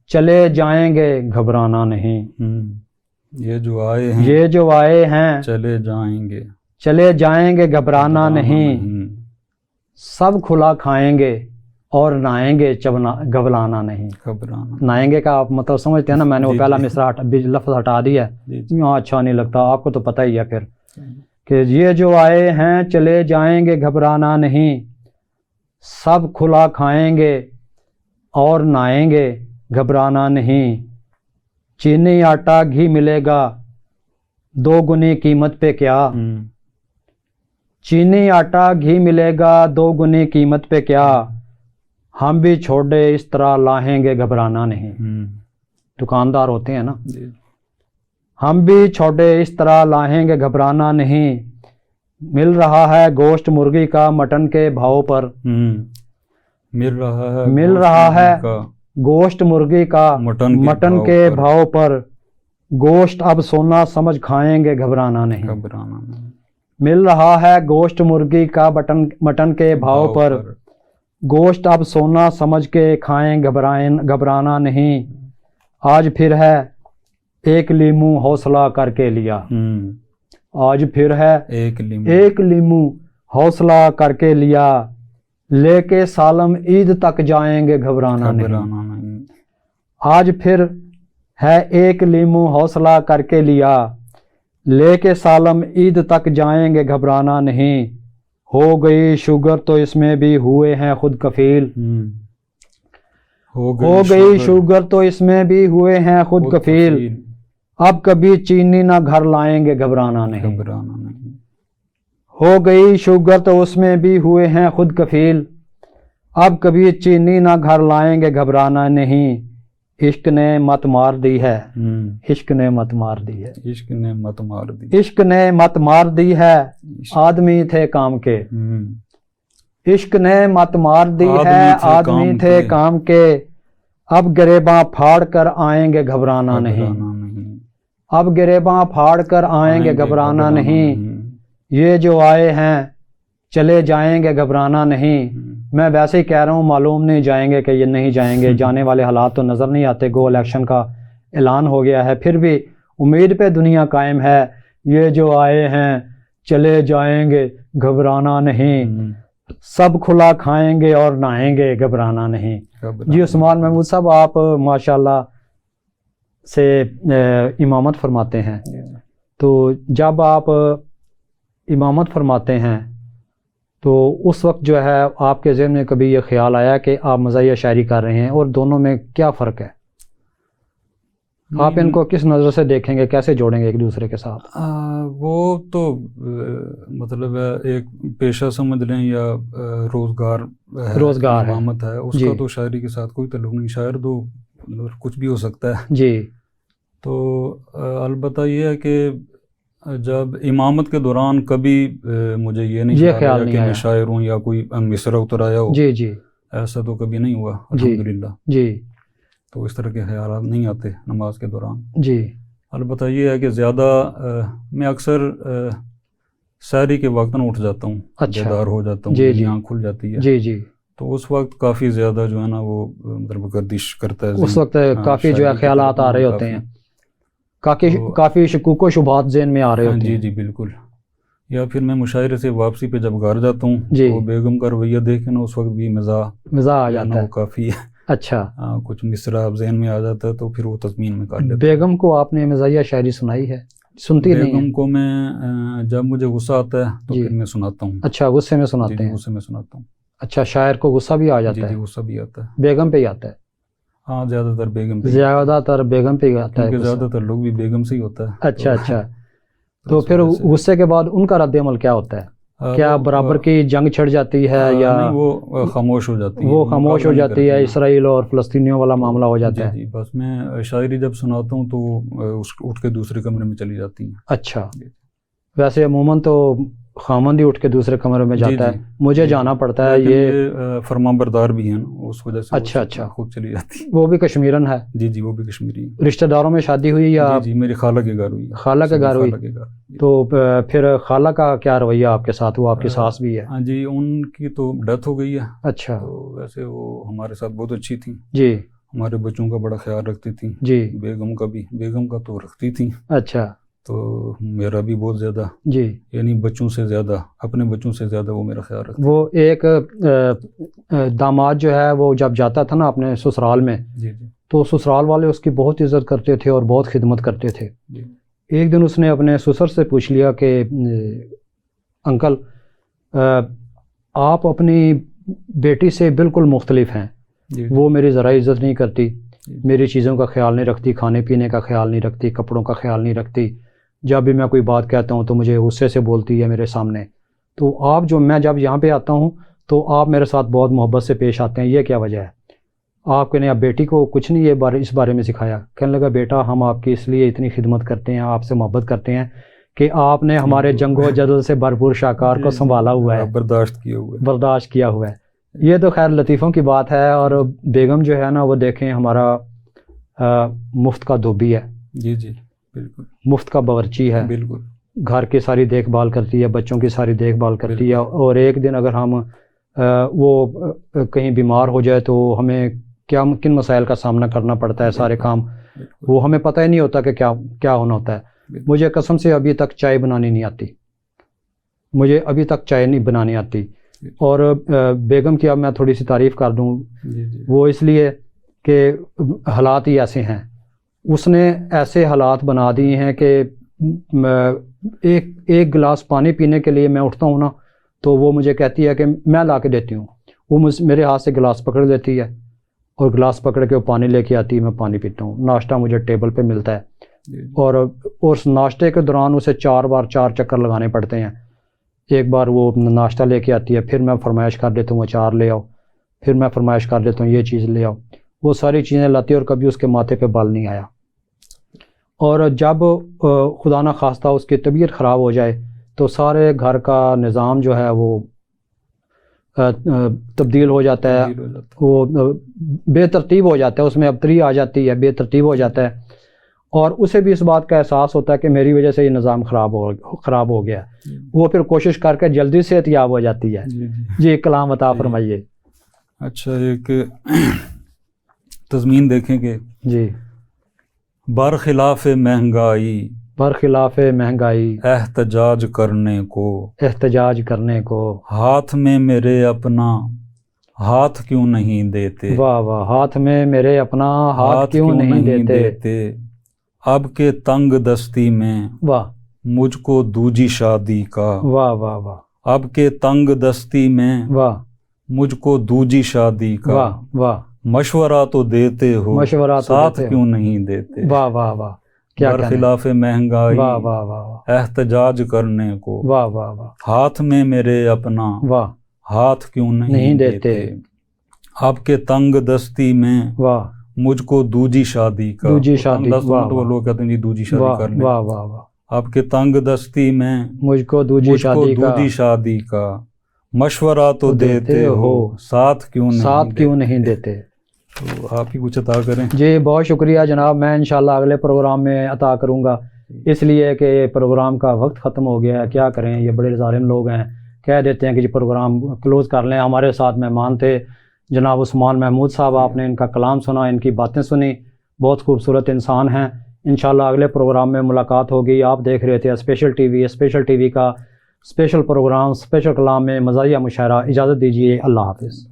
چلے جائیں گے گھبرانا نہیں، یہ جو آئے ہیں چلے جائیں گے گھبرانا نہیں، سب کھلا کھائیں گے اور نہائیں گے گھبرانا نہیں۔ نہائیں گے کا آپ مطلب سمجھتے ہیں نا، میں نے وہ پہلا مصرع لفظ ہٹا دیا ہے، یہاں اچھا نہیں لگتا، آپ کو تو پتہ ہی ہے پھر کہ یہ جو آئے ہیں چلے جائیں گے گھبرانا نہیں، سب کھلا کھائیں گے اور نہائیں گے گھبرانا نہیں، چینی آٹا گھی ملے گا 2 گنی قیمت پہ کیا، چینی آٹا گھی ملے گا 2 گنی قیمت پہ کیا، ہم بھی چھوڑے اس طرح لاہیں گے گھبرانا نہیں۔ دکاندار ہوتے ہیں نا، ہم بھی چھوڑے اس طرح لاہیں گے گھبرانا نہیں، مل رہا ہے گوشت مرغی کا مٹن کے بھاؤ پر، مل رہا ہے گوشت مرغی کا مٹن کے بھاؤ پر، گوشت اب سونا سمجھ کھائیں گے گھبرانا نہیں، مل رہا ہے گوشت مرغی کا مٹن کے بھاؤ پر، گوشت اب سونا سمجھ کے کھائیں گھبرانا نہیں، آج پھر ہے ایک لیمو حوصلہ کر کے لیا، آج پھر ہے ایک لیمو حوصلہ کر کے لیا، لے کے سالم عید تک جائیں گے گھبرانا نہیں، آج پھر ہے ایک لیمو حوصلہ کر کے لیا، لے کے سالم عید تک جائیں گے گھبرانا نہیں، ہو گئی شوگر تو اس میں بھی ہوئے ہیں خود کفیل، ہو گئی شوگر تو اس میں بھی ہوئے ہیں خود کفیل، اب کبھی چینی نہ گھر لائیں گے گھبرانا نہیں، ہو گئی شوگر تو اس میں بھی ہوئے ہیں خود کفیل، اب کبھی چینی نہ گھر لائیں گے گھبرانا نہیں، عشق نے مت مار دی ہے، عشق نے مت مار دی ہے، عشق نے مت مار دی، عشق نے مت مار دی ہے، آدمی تھے کام کے، عشق نے مت مار دی ہے، آدمی تھے کام کے، اب گریباں پھاڑ کر آئیں گے گھبرانا نہیں، اب گریباں پھاڑ کر آئیں گے گھبرانا نہیں، یہ جو آئے ہیں چلے جائیں گے گھبرانا نہیں، میں ویسے ہی کہہ رہا ہوں، معلوم نہیں جائیں گے کہ یہ نہیں جائیں گے، جانے والے حالات تو نظر نہیں آتے، گو الیکشن کا اعلان ہو گیا ہے، پھر بھی امید پہ دنیا قائم ہے، یہ جو آئے ہیں چلے جائیں گے گھبرانا نہیں، سب کھلا کھائیں گے اور نہائیں گے گھبرانا نہیں۔ جی عثمان محمود صاحب، آپ ماشاءاللہ سے امامت فرماتے ہیں، تو جب آپ امامت فرماتے ہیں تو اس وقت جو ہے آپ کے ذہن میں کبھی یہ خیال آیا کہ آپ مزاحیہ شاعری کر رہے ہیں، اور دونوں میں کیا فرق ہے؟ آپ ان کو کس نظر سے دیکھیں گے، کیسے جوڑیں گے ایک دوسرے کے ساتھ؟ وہ تو مطلب ایک پیشہ سمجھ لیں یا روزگار امامت ہے، اس کا تو شاعری کے ساتھ کوئی تعلق نہیں، شاعر تو کچھ بھی ہو سکتا ہے جی۔ تو البتہ یہ ہے کہ جب امامت کے دوران کبھی مجھے یہ نہیں خیال آیا کہ میں شاعر ہوں یا کوئی مصرع اتر آیا ہو، جی جی، ایسا تو کبھی نہیں ہوا الحمدللہ جی۔ تو اس طرح کے خیالات نہیں آتے نماز کے دوران جی۔ البتہ یہ ہے کہ زیادہ میں اکثر سحری کے وقت اٹھ جاتا ہوں، بیدار ہو جاتا ہوں، میری آنکھ کھل جاتی ہے جی جی، تو اس وقت کافی زیادہ جو ہے نا وہ مطلب گردش کرتا ہے، اس وقت کافی جو ہے خیالات آ رہے ہوتے ہیں، کافی شکوک و شبہات ذہن میں آ رہے ہوتے ہیں۔ جی جی بالکل۔ یا پھر میں مشاعرے سے واپسی پہ جب گھر جاتا ہوں تو بیگم کا رویہ دیکھ کے نا اس وقت بھی مزاح آ جاتا ہے، کافی اچھا کچھ مصرع ذہن میں آ جاتا ہے، تو پھر وہ تضمین میں کر لیتا ہوں۔ بیگم کو آپ نے مزاحیہ شاعری سنائی ہے؟ سنتی نہیں؟ بیگم کو میں جب مجھے غصہ آتا ہے تو پھر میں سناتا ہوں۔ اچھا، غصے میں سناتے ہیں؟ غصے میں سناتا ہوں۔ اچھا، شاعر کو غصہ بھی آ جاتا ہے؟ جی غصہ بھی آتا ہے۔ بیگم پہ ہی آتا ہے؟ ہاں زیادہ تر بیگم پہ، زیادہ تر بیگم پہ آتا ہے، کیونکہ زیادہ تر لوگ بھی بیگم سے ہی ہوتا ہے۔ اچھا اچھا، تو پھر غصے کے بعد ان کا رد عمل کیا ہوتا ہے؟ کیا برابر کی جنگ چھڑ جاتی ہے یا وہ خاموش ہو جاتی ہے؟ وہ خاموش ہو جاتی ہے، اسرائیل اور فلسطینیوں والا معاملہ ہو جاتا ہے؟ جی بس میں شاعری جب سناتا ہوں تو اٹھ کے دوسرے کمرے میں چلی جاتی ہیں۔ اچھا، ویسے عموماً تو خامند ہی اٹھ کے دوسرے کمرے میں جاتا ہے، مجھے جانا پڑتا ہے، یہ فرما بردار بھی ہیں اس وجہ سے اچھا اچھا خود چلی جاتی ہے۔ وہ بھی کشمیرن ہے؟ جی جی وہ بھی کشمیری ہے۔ رشتہ داروں میں شادی ہوئی یا؟ جی میری خالہ کے گھر ہوئی۔ خالہ کے گھر ہوئی، تو پھر خالہ کا کیا رویہ آپ کے ساتھ؟ وہ آپ کی ساس بھی ہے؟ ہاں جی، ان کی تو ڈیتھ ہو گئی ہے۔ اچھا، تو ویسے وہ ہمارے ساتھ بہت اچھی تھیں جی، ہمارے بچوں کا بڑا خیال رکھتی تھیں جی، بیگم کا بھی، بیگم کا تو رکھتی تھیں، اچھا، تو میرا بھی بہت زیادہ جی، یعنی بچوں سے زیادہ، اپنے بچوں سے زیادہ وہ میرا خیال رکھتی۔ وہ ایک داماد جو ہے وہ جب جاتا تھا نا اپنے سسرال میں، جی جی، تو سسرال والے اس کی بہت عزت کرتے تھے اور بہت خدمت کرتے تھے۔ جی، ایک دن اس نے اپنے سسر سے پوچھ لیا کہ انکل آپ اپنی بیٹی سے بالکل مختلف ہیں، وہ میری ذرا عزت نہیں کرتی، میری چیزوں کا خیال نہیں رکھتی، کھانے پینے کا خیال نہیں رکھتی، کپڑوں کا خیال نہیں رکھتی، جب بھی میں کوئی بات کہتا ہوں تو مجھے غصے سے بولتی ہے میرے سامنے، تو آپ جو میں جب یہاں پہ آتا ہوں تو آپ میرے ساتھ بہت محبت سے پیش آتے ہیں، یہ کیا وجہ ہے؟ آپ کے نے اب بیٹی کو کچھ نہیں اس بارے میں سکھایا؟ کہنے لگا بیٹا ہم آپ کی اس لیے اتنی خدمت کرتے ہیں، آپ سے محبت کرتے ہیں کہ آپ نے ہمارے جنگ و جدل سے بھرپور شاہکار کو سنبھالا ہوا ہے، برداشت کیا ہوا ہے۔ یہ تو خیر لطیفوں کی بات ہے۔ اور بیگم جو ہے نا وہ دیکھیں ہمارا مفت کا دھوبی ہے، جی جی بالکل، مفت کا باورچی ہے، بالکل، گھر کی ساری دیکھ بھال کرتی ہے، بچوں کی ساری دیکھ بھال کرتی ہے، اور ایک دن اگر ہم وہ کہیں بیمار ہو جائے تو ہمیں کن مسائل کا سامنا کرنا پڑتا ہے، سارے کام وہ ہمیں پتہ ہی نہیں ہوتا کہ کیا ہونا ہوتا ہے۔ مجھے قسم سے ابھی تک چائے بنانی نہیں آتی، مجھے ابھی تک چائے نہیں بنانی آتی۔ اور بیگم کی اب میں تھوڑی سی تعریف کر دوں، وہ اس لیے کہ حالات ہی ایسے ہیں، اس نے ایسے حالات بنا دیے ہیں کہ ایک گلاس پانی پینے کے لیے میں اٹھتا ہوں نا تو وہ مجھے کہتی ہے کہ میں لا کے دیتی ہوں، وہ میرے ہاتھ سے گلاس پکڑ دیتی ہے اور گلاس پکڑ کے وہ پانی لے کے آتی ہے، میں پانی پیتا ہوں۔ ناشتہ مجھے ٹیبل پہ ملتا ہے اور اس ناشتے کے دوران اسے 4 چکر لگانے پڑتے ہیں۔ ایک بار وہ ناشتہ لے کے آتی ہے، پھر میں فرمائش کر دیتا ہوں اچار لے آؤ، پھر میں فرمائش کر دیتا ہوں یہ چیز لے آؤ، وہ ساری چیزیں لاتی ہے اور کبھی اس کے ماتھے پہ بال نہیں آیا۔ اور جب خدا نہ خواستہ اس کی طبیعت خراب ہو جائے تو سارے گھر کا نظام جو ہے وہ تبدیل ہو جاتا ہے، وہ بے ترتیب ہو جاتا ہے، اس میں ابتری آ جاتی ہے، بے ترتیب ہو جاتا ہے، اور اسے بھی اس بات کا احساس ہوتا ہے کہ میری وجہ سے یہ نظام خراب ہو گیا، وہ پھر کوشش کر کے جلدی صحت یاب ہو جاتی ہے۔ جی کلام عطا فرمائیے۔ اچھا، ایک تضمین دیکھیں کہ جی، برخلاف مہنگائی احتجاج کرنے کو ہاتھ میں میرے اپنا ہاتھ کیوں نہیں دیتے، واہ واہ، ہاتھ میں میرے اپنا ہاتھ کیوں نہیں دیتے، اب کے تنگ دستی میں واہ مجھ کو دوجی شادی کا، واہ واہ واہ، اب کے تنگ دستی میں واہ مجھ کو دوجی شادی کا، واہ واہ، مشورہ تو دیتے ہو ساتھ کیوں نہیں دیتے، واہ واہ واہ، کیا برخلاف مہنگائی واہ واہ واہ، احتجاج کرنے کو واہ واہ واہ، ہاتھ میں میرے اپنا واہ ہاتھ کیوں نہیں دیتے، اب کے تنگ دستی میں واہ مجھ کو دوجی شادی کا، دوجی شادی، تو لوگ کہتے ہیں جی دوجی شادی کر لیں، واہ واہ واہ، اب کے تنگ دستی میں مجھ کو دوجی شادی کا، مشورہ تو دیتے ہو ساتھ کیوں نہیں دیتے۔ تو آپ ہی کچھ عطا کریں۔ جی بہت شکریہ جناب، میں انشاءاللہ اگلے پروگرام میں عطا کروں گا، اس لیے کہ پروگرام کا وقت ختم ہو گیا ہے، کیا کریں، یہ بڑے ظالم لوگ ہیں، کہہ دیتے ہیں کہ جی پروگرام کلوز کر لیں۔ ہمارے ساتھ مہمان تھے جناب عثمان محمود صاحب، آپ نے ان کا کلام سنا، ان کی باتیں سنی، بہت خوبصورت انسان ہیں۔ انشاءاللہ اگلے پروگرام میں ملاقات ہوگی۔ آپ دیکھ رہے تھے اسپیشل ٹی وی کا اسپیشل پروگرام اسپیشل کلام میں مزاحیہ مشاعرہ۔ اجازت دیجیے، اللہ حافظ۔